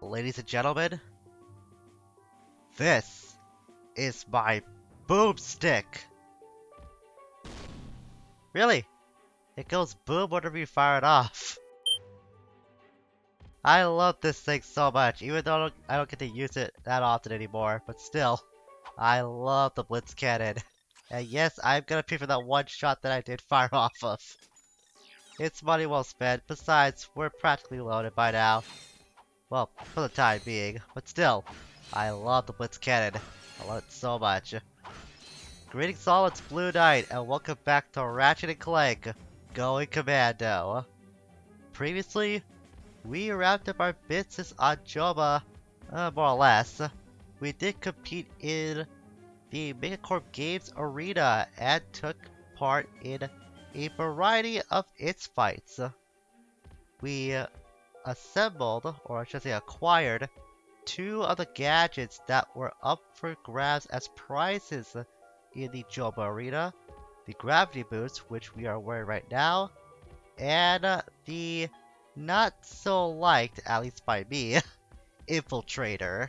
Ladies and gentlemen, this is my boomstick. Really? It goes boom whenever you fire it off. I love this thing so much, even though I don't get to use it that often anymore, but still, I love the Blitz Cannon. And yes, I'm gonna pay for that one shot that I did fire off of. It's money well spent, besides, we're practically loaded by now. Well, for the time being, but still, I love the Blitz Cannon. I love it so much. Greetings all, it's Blue Knight, and welcome back to Ratchet Clank, Going Commando. Previously, we wrapped up our business on Joba, more or less. We did compete in the Megacorp Games Arena and took part in a variety of its fights. We assembled, or I should say acquired, two of the gadgets that were up for grabs as prizes in the Joba Arena. The gravity boots, which we are wearing right now, and the not so liked, at least by me, infiltrator.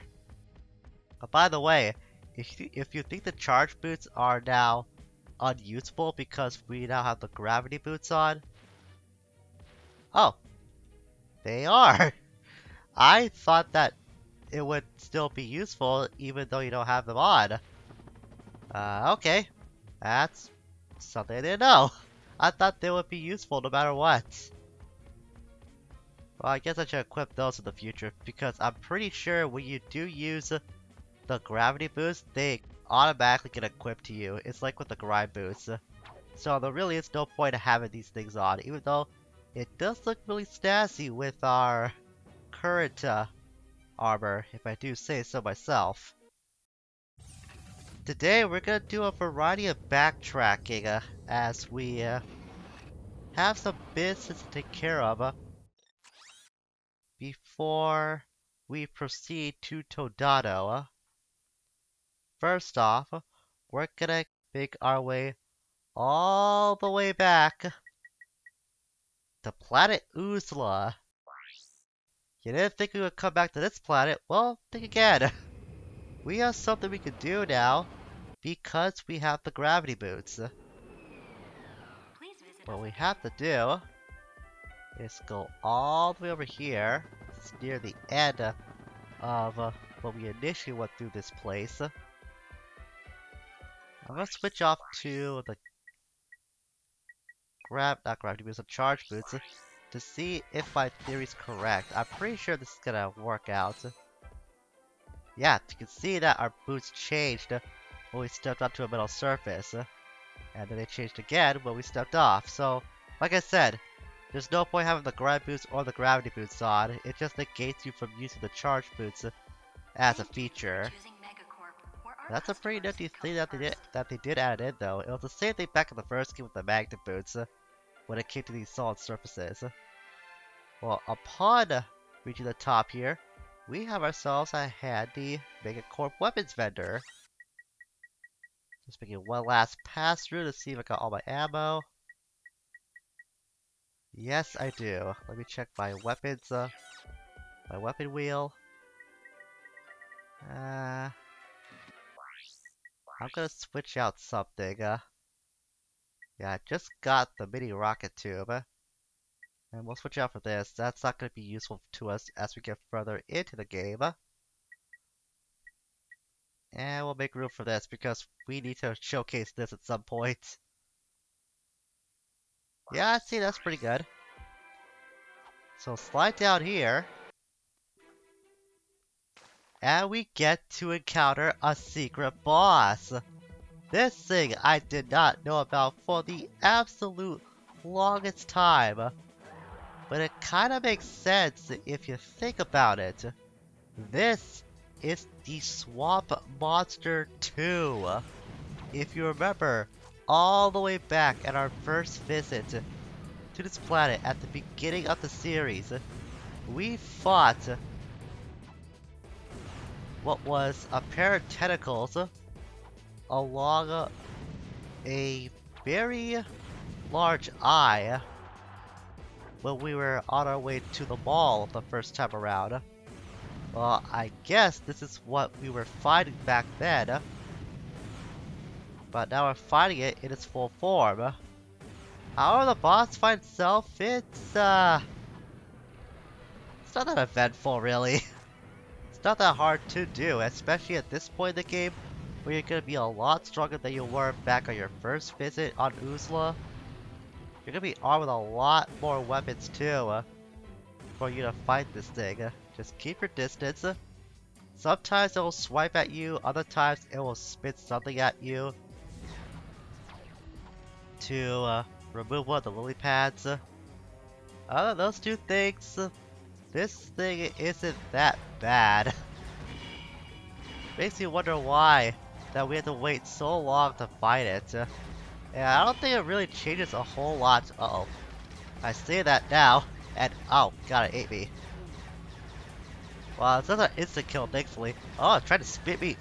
By the way, if you think the charge boots are now unusable because we now have the gravity boots on, oh, they are! I thought that it would still be useful even though you don't have them on. Okay. That's something I didn't know. I thought they would be useful no matter what. Well, I guess I should equip those in the future because I'm pretty sure when you do use the gravity boost, they automatically get equipped to you. It's like with the grind boost. So there really is no point in having these things on, even though it does look really snazzy with our current armor, if I do say so myself. Today we're gonna do a variety of backtracking as we have some business to take care of before we proceed to Todano. First off, we're gonna make our way all the way back to planet Uzla. You didn't think we would come back to this planet? Well, think again. We have something we can do now because we have the gravity boots. What we have to do is go all the way over here. It's near the end of when we initially went through this place. I'm gonna switch off to the not gravity boots, the charge boots to see if my theory's correct. I'm pretty sure this is gonna work out. Yeah, you can see that our boots changed when we stepped onto a metal surface. And then they changed again when we stepped off. So, like I said, there's no point having the grind boots or the gravity boots on. It just negates you from using the charge boots as a feature. That's a pretty nifty thing that they did add in though. It was the same thing back in the first game with the magnet boots when it came to these solid surfaces. Well, upon reaching the top here, we have ourselves a handy Megacorp weapons vendor. Just making one last pass through to see if I got all my ammo. Yes, I do. Let me check my weapons, my weapon wheel. I'm gonna switch out something. Yeah, I just got the mini rocket tube. And we'll switch out for this. That's not gonna be useful to us as we get further into the game. And we'll make room for this because we need to showcase this at some point. Yeah, see, that's pretty good. So slide down here. And we get to encounter a secret boss. This thing I did not know about for the absolute longest time. But it kinda makes sense if you think about it. This is the Swamp Monster 2. If you remember, all the way back at our first visit to this planet at the beginning of the series, we fought what was a pair of tentacles along a very large eye when we were on our way to the mall the first time around. Well, I guess this is what we were fighting back then, but now we're fighting it in its full form. However, the boss fight itself, it's not that eventful, really. It's not that hard to do, especially at this point in the game, where you're gonna be a lot stronger than you were back on your first visit on Uzla. You're gonna be armed with a lot more weapons too, for you to fight this thing. Just keep your distance. Sometimes it will swipe at you, other times it will spit something at you to remove one of the lily pads. Other than those two things, this thing isn't that bad. Makes me wonder why that we had to wait so long to fight it. And I don't think it really changes a whole lot. Uh-oh. I say that now, and oh god, it ate me. Well, it's not an instant kill, thankfully. Oh, it tried to spit me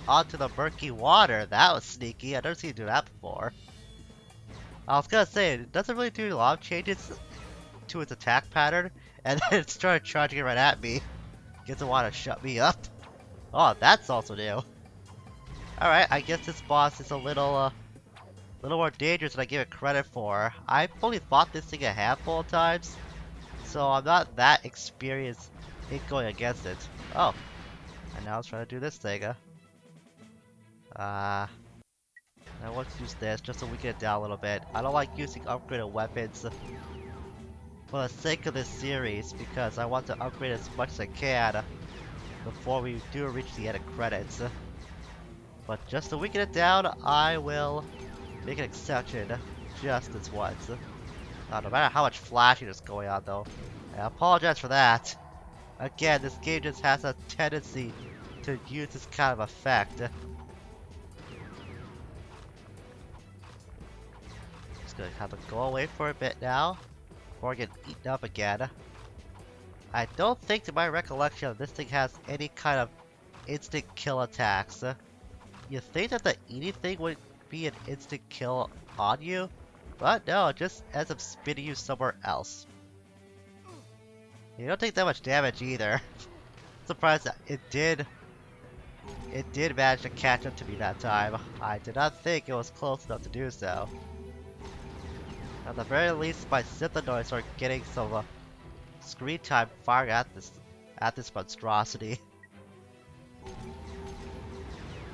onto the murky water. That was sneaky. I've never seen it do that before. I was gonna say, it doesn't really do a lot of changes to its attack pattern, and then it started charging it right at me. Gets to want to shut me up. Oh, that's also new. Alright, I guess this boss is a little more dangerous than I give it credit for. I've only fought this thing a handful of times, so I'm not that experienced in going against it. Oh, and now it's trying to do this thing. Now let's use this just to weaken it down a little bit. I don't like using upgraded weapons for the sake of this series because I want to upgrade as much as I can before we do reach the end of credits. But just to weaken it down, I will make an exception just this once. No matter how much flashing is going on though. I apologize for that. Again, this game just has a tendency to use this kind of effect. Just gonna have to go away for a bit now before I get eaten up again. I don't think to my recollection this thing has any kind of instant kill attacks. You think that the eating thing would be an instant kill on you? But no, it just ends up spitting you somewhere else. You don't take that much damage either. Surprised that it did manage to catch up to me that time. I did not think it was close enough to do so. At the very least, my Synthanoids are getting some screen time firing at this monstrosity.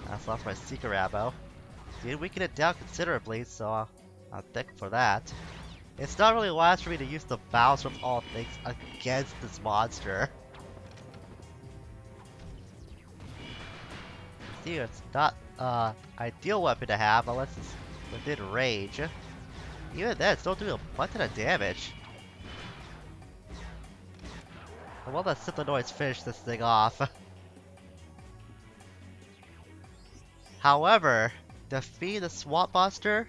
That's lost my secret ammo. Did weaken it down considerably, so I'm thankful for that. It's not really wise for me to use the Bowser of all things against this monster. See, it's not ideal weapon to have unless it's within range. Even then, it's still doing a bunch of damage. I will let Synthanoids finish this thing off. However, defeating the Swamp Monster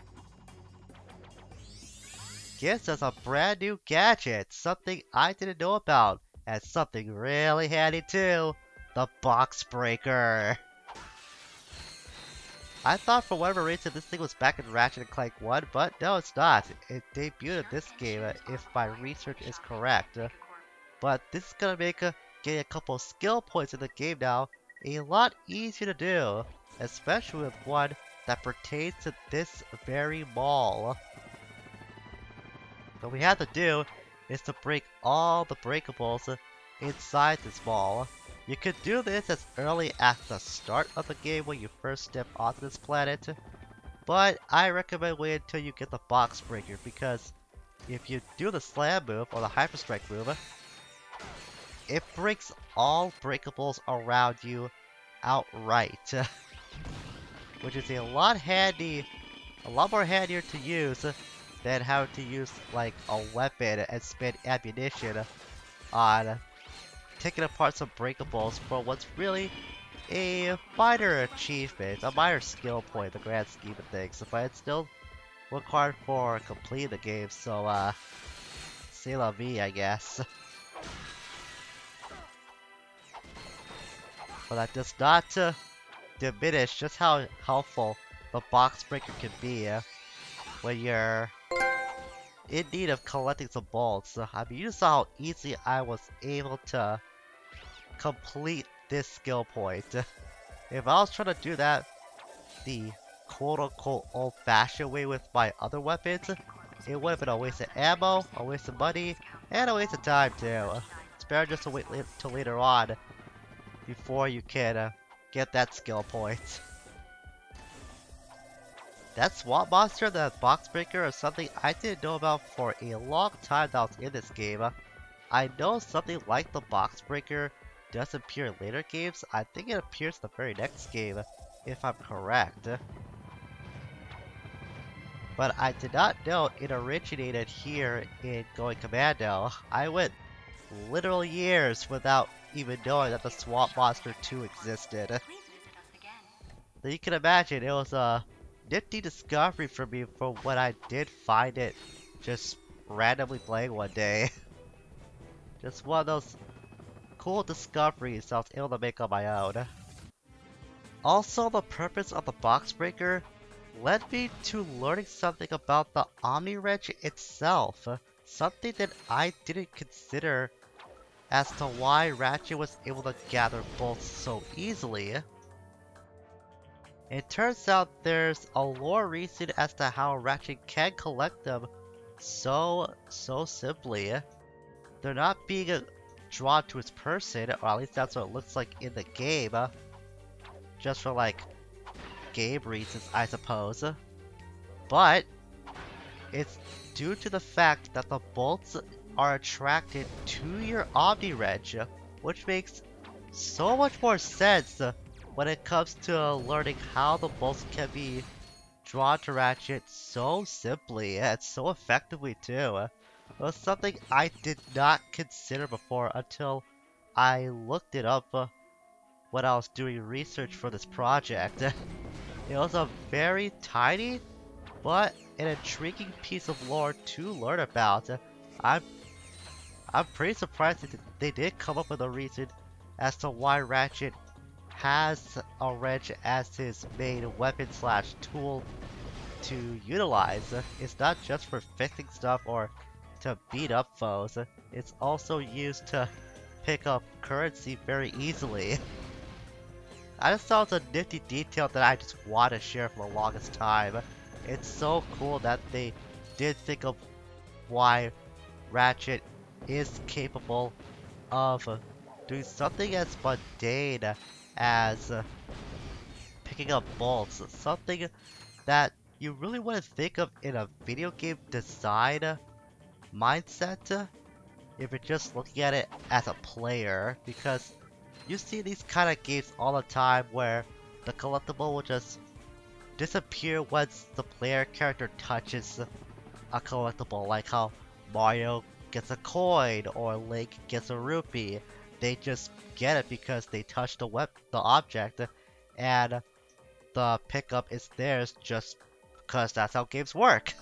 gives us a brand new gadget, something I didn't know about, and something really handy too, the Box Breaker. I thought for whatever reason this thing was back in Ratchet Clank 1, but no it's not. It debuted in this game if my research is correct. But this is gonna make getting a couple skill points in the game now a lot easier to do, especially with one that pertains to this very mall. What we have to do is to break all the breakables inside this mall. You could do this as early at the start of the game when you first step onto this planet, but I recommend waiting until you get the Box Breaker because if you do the Slam move or the Hyper Strike move, it breaks all breakables around you outright, which is a lot more handier to use than having to use like a weapon and spend ammunition on taking apart some breakables for what's really a minor achievement, a minor skill point in the grand scheme of things, but it's still required for completing the game, so c'est la vie, I guess. But that does not diminish just how helpful the Box Breaker can be when you're in need of collecting some bolts. I mean, you saw how easily I was able to complete this skill point. If I was trying to do that the quote-unquote old-fashioned way with my other weapons, it would have been a waste of ammo, a waste of money, and a waste of time too. It's better just to wait till later on before you can get that skill point. That swamp monster, that box breaker, is something I didn't know about for a long time that I was in this game. I know something like the box breaker does appear in later games. I think it appears in the very next game, if I'm correct. But I did not know it originated here in Going Commando. I went literal years without even knowing that the Swamp Monster 2 existed. So you can imagine it was a nifty discovery for me from when I did find it just randomly playing one day. Just one of those cool discoveries I was able to make on my own. Also, the purpose of the box breaker led me to learning something about the Omni Wrench itself, something that I didn't consider as to why Ratchet was able to gather bolts so easily. It turns out there's a lore reason as to how Ratchet can collect them so simply. They're not being drawn to his person, or at least that's what it looks like in the game, just for like game reasons I suppose. But it's due to the fact that the bolts are attracted to your Omni Wrench, which makes so much more sense when it comes to learning how the bolts can be drawn to Ratchet so simply and so effectively too. It was something I did not consider before until I looked it up when I was doing research for this project. It was a very tiny but an intriguing piece of lore to learn about. I'm pretty surprised that they did come up with a reason as to why Ratchet has a wrench as his main weapon slash tool to utilize. It's not just for fixing stuff or to beat up foes. It's also used to pick up currency very easily. I just thought it was a nifty detail that I just want to share for the longest time. It's so cool that they did think of why Ratchet is capable of doing something as mundane as picking up bolts. Something that you really wouldn't think of in a video game design mindset if you're just looking at it as a player, because you see these kind of games all the time where the collectible will just disappear once the player character touches a collectible, like how Mario gets a coin or Link gets a rupee. They just get it because they touched the object, and the pickup is theirs just because that's how games work.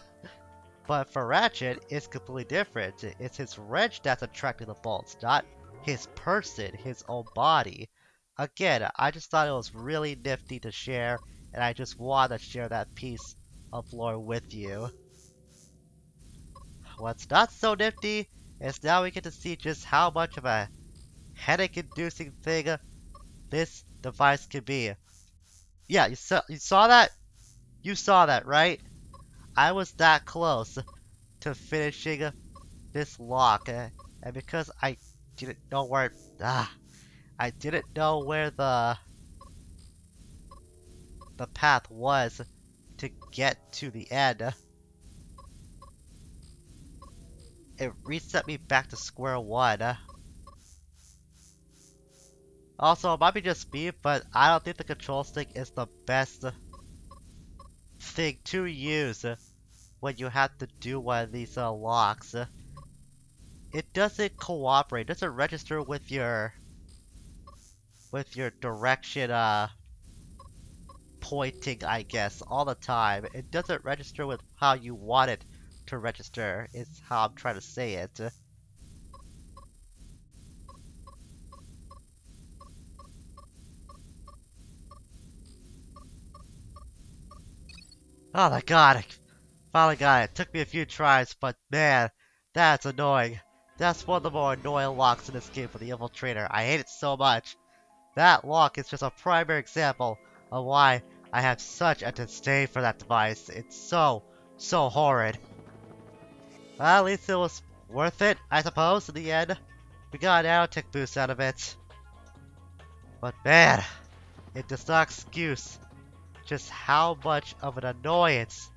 But for Ratchet, it's completely different. It's his wrench that's attracting the bolts, not his person, his own body. Again, I just thought it was really nifty to share, and I just wanted to share that piece of lore with you. What's not so nifty is now we get to see just how much of a headache-inducing thing this device can be. Yeah, you saw that? You saw that, right? I was that close to finishing this lock, and because I didn't know where I didn't know where the path was to get to the end. It reset me back to square one. Also, it might be just me, but I don't think the control stick is the best thing to use when you have to do one of these locks. It doesn't cooperate, it doesn't register with your direction pointing, I guess, all the time. It doesn't register with how you want it to register, is how I'm trying to say it. Oh my god, I finally got it. It took me a few tries, but man, that's annoying. That's one of the more annoying locks in this game for the Infiltrator. I hate it so much. That lock is just a primary example of why I have such a disdain for that device. It's so horrid. Well, at least it was worth it, I suppose, in the end. We got an nanotech boost out of it. But man, it does not excuse just how much of an annoyance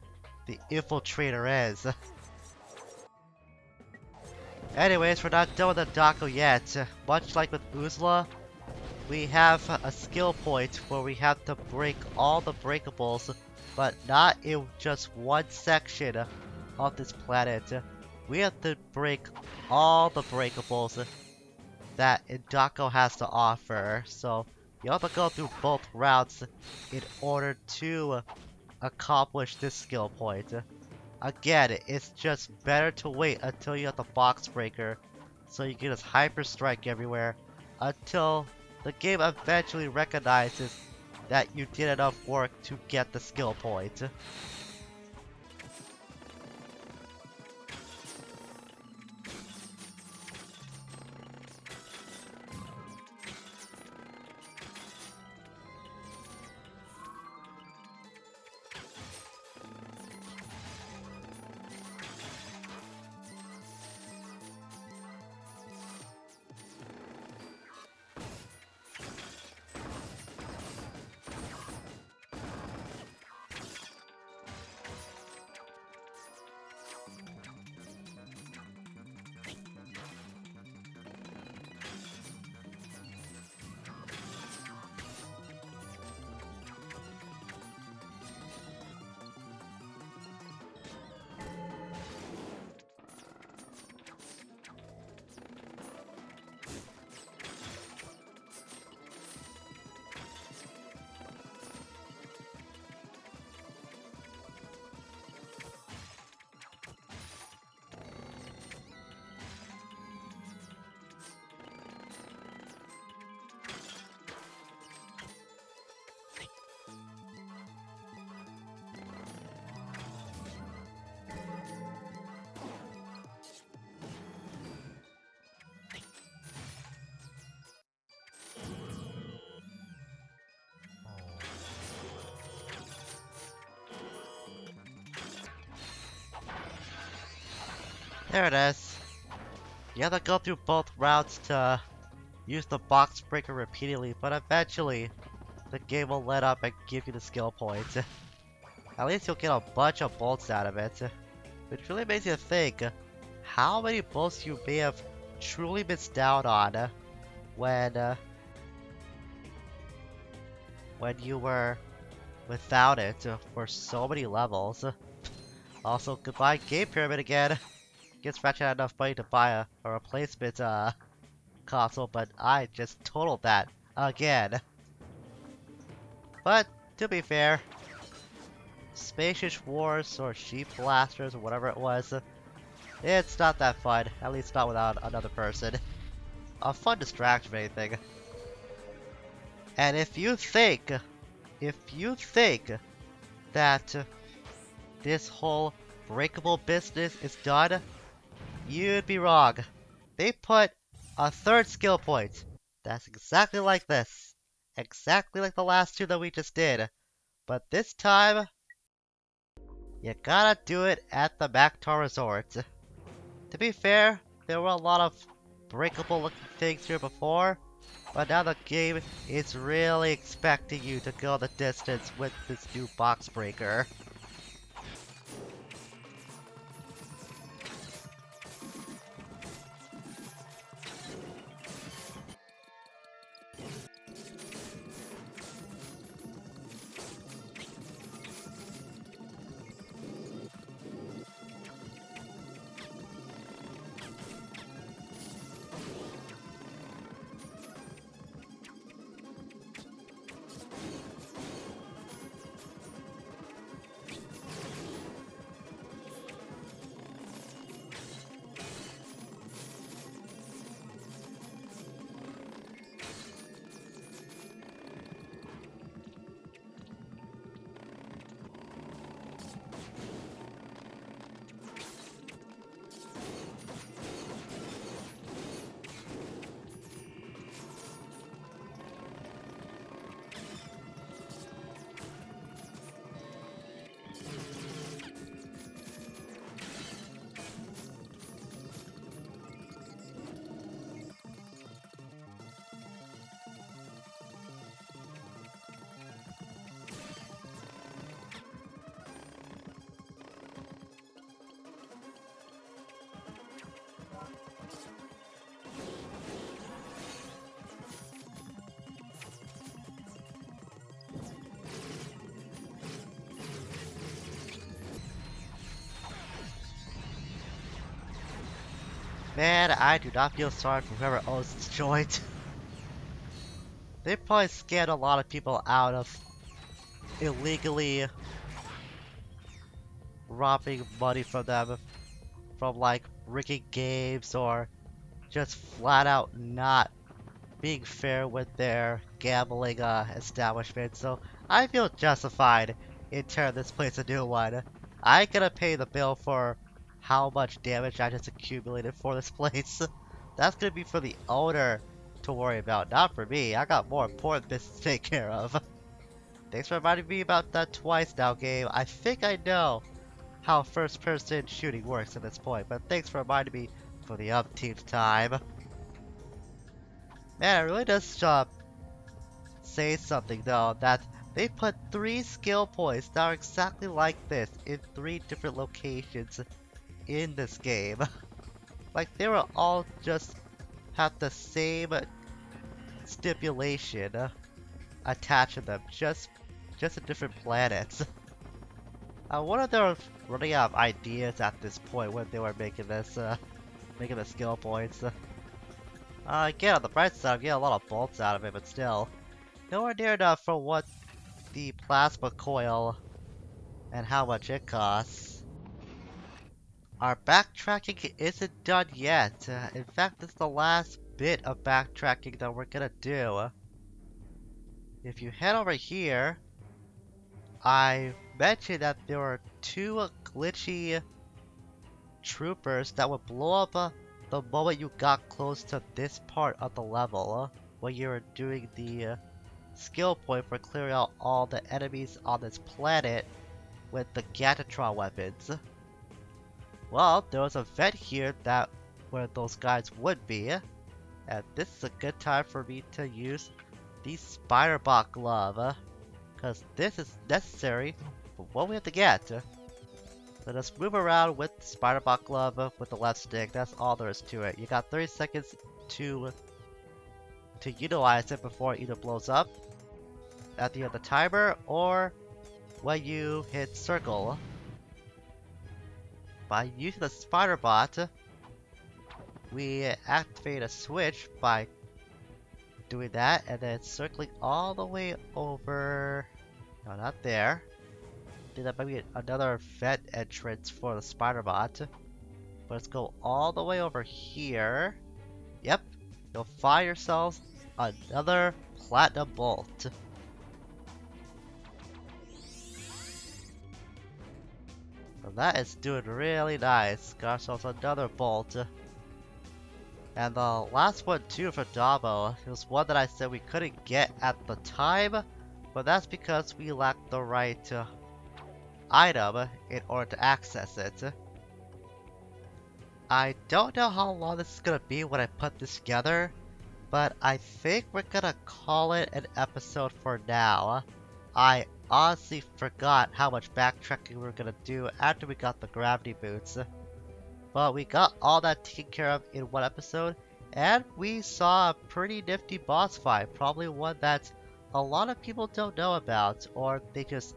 the Infiltrator is. Anyways, we're not done with the Dako yet. Much like with Uzla, we have a skill point where we have to break all the breakables, but not in just one section of this planet. We have to break all the breakables that Indako has to offer, so you have to go through both routes in order to accomplish this skill point. Again, it's just better to wait until you have the box breaker, so you can just hyper strike everywhere until the game eventually recognizes that you did enough work to get the skill point. There it is. You have to go through both routes to use the box breaker repeatedly, but eventually the game will let up and give you the skill point. At least you'll get a bunch of bolts out of it, which really makes you think how many bolts you may have truly missed out on when you were without it for so many levels. Also, goodbye Game Pyramid again. Guess Ratchet had enough money to buy a replacement console, but I just totaled that again. But to be fair, Spacious Wars or Sheep Blasters or whatever it was, it's not that fun. At least not without another person. A fun distraction, if anything. And if you think that this whole breakable business is done, you'd be wrong. They put a third skill point. That's exactly like this. Exactly like the last two that we just did. But this time, you gotta do it at the Mactar Resort. To be fair, there were a lot of breakable looking things here before, but now the game is really expecting you to go the distance with this new box breaker. Man, I do not feel sorry for whoever owns this joint. They probably scammed a lot of people out of illegally robbing money from them from like rigging games or just flat out not being fair with their gambling establishment. So I feel justified in tearing this place a new one. I gotta pay the bill for how much damage I just accumulated for this place. That's gonna be for the owner to worry about, not for me. I got more important business to take care of. Thanks for reminding me about that twice now, game. I think I know how first-person shooting works at this point, but thanks for reminding me for the umpteenth time. Man, it really does say something though, that they put 3 skill points that are exactly like this in 3 different locations in this game. Like they were all just have the same stipulation attached to them, just in different planets. I wonder if they were running out of ideas at this point when they were making making the skill points. Again, on the bright side, I'm getting a lot of bolts out of it, but still, nowhere near enough for what the plasma coil and how much it costs. Our backtracking isn't done yet. In fact, this is the last bit of backtracking that we're gonna do. If you head over here, I mentioned that there were 2 glitchy troopers that would blow up the moment you got close to this part of the level when you were doing the skill point for clearing out all the enemies on this planet with the Gatatron weapons. Well, there was a vent here that where those guys would be, and this is a good time for me to use the Spider-Bot glove, because this is necessary for what we have to get. So just move around with the Spider-Bot glove with the left stick. That's all there is to it. You got 30 seconds to utilize it before it either blows up at the end of the timer or when you hit circle. By using the Spider-Bot, we activate a switch by doing that and then circling all the way over. No, not there. I think that might be another vent entrance for the Spider-Bot. But let's go all the way over here. Yep. You'll find yourselves another platinum bolt. So that is doing really nice. Got ourselves another bolt. And the last one too for Dabo, it was one that I said we couldn't get at the time, but that's because we lacked the right item in order to access it. I don't know how long this is gonna be when I put this together, but I think we're gonna call it an episode for now. I honestly forgot how much backtracking we were gonna do after we got the gravity boots. But we got all that taken care of in one episode, and we saw a pretty nifty boss fight, probably one that a lot of people don't know about, or they just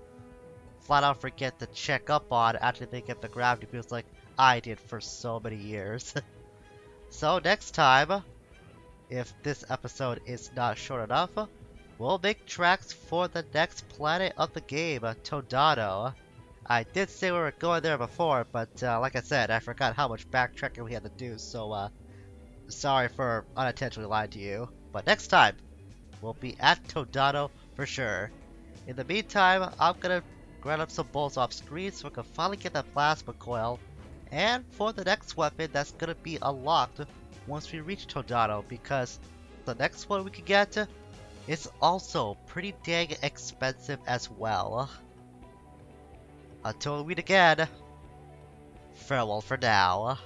flat out forget to check up on after they get the gravity boost like I did for so many years. So next time, if this episode is not short enough, we'll make tracks for the next planet of the game, Todano. I did say we were going there before, but like I said, I forgot how much backtracking we had to do, so sorry for unintentionally lying to you. But next time, we'll be at Todano for sure. In the meantime, I'm gonna grind up some bolts off screen so we can finally get that plasma coil, and for the next weapon that's gonna be unlocked once we reach Todano, because the next one we can get is also pretty dang expensive as well. Until we meet again, farewell for now.